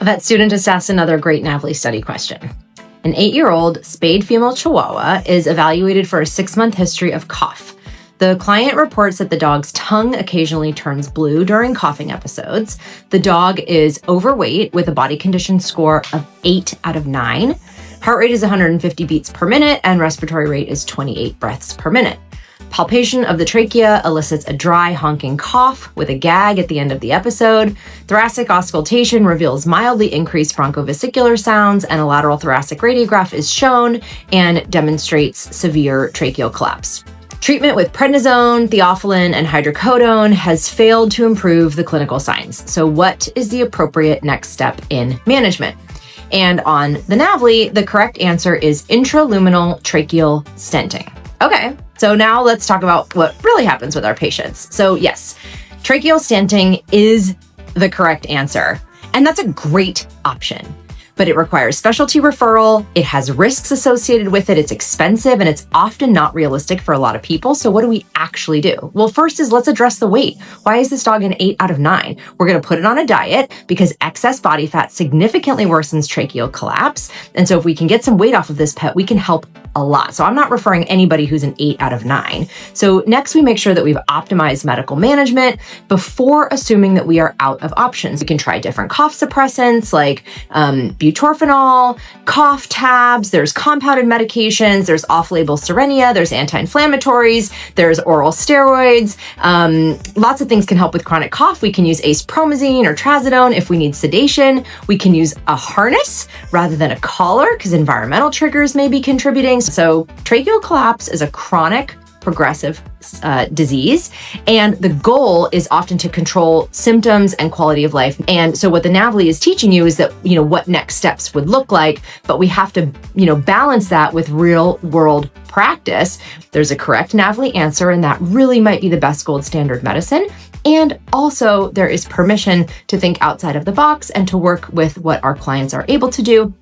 A vet student just asked another great NAVLE study question. An 8-year-old spayed female Chihuahua is evaluated for a 6-month history of cough. The client reports that the dog's tongue occasionally turns blue during coughing episodes. The dog is overweight with a body condition score of 8 out of 9. Heart rate is 150 beats per minute and respiratory rate is 28 breaths per minute. Palpation of the trachea elicits a dry, honking cough with a gag at the end of the episode. Thoracic auscultation reveals mildly increased bronchovesicular sounds, and a lateral thoracic radiograph is shown and demonstrates severe tracheal collapse. Treatment with prednisone, theophylline, and hydrocodone has failed to improve the clinical signs. So what is the appropriate next step in management? And on the NAVLE, the correct answer is intraluminal tracheal stenting. Okay, so now let's talk about what really happens with our patients. So yes, tracheal stenting is the correct answer, and that's a great option. But it requires specialty referral, it has risks associated with it, it's expensive, and it's often not realistic for a lot of people. So what do we actually do? Well, first is let's address the weight. Why is this dog an 8 out of 9? We're gonna put it on a diet because excess body fat significantly worsens tracheal collapse. And so if we can get some weight off of this pet, we can help a lot. So I'm not referring anybody who's an 8 out of 9. So next we make sure that we've optimized medical management before assuming that we are out of options. We can try different cough suppressants like butorphanol, cough tabs, there's compounded medications, there's off-label Cerenia, there's anti-inflammatories, there's oral steroids. Lots of things can help with chronic cough. We can use acepromazine or trazodone if we need sedation. We can use a harness rather than a collar because environmental triggers may be contributing. So tracheal collapse is a chronic progressive disease, and the goal is often to control symptoms and quality of life. And so what the NAVLE is teaching you is that, what next steps would look like, but we have to, balance that with real world practice. There's a correct NAVLE answer, and that really might be the best gold standard medicine. And also there is permission to think outside of the box and to work with what our clients are able to do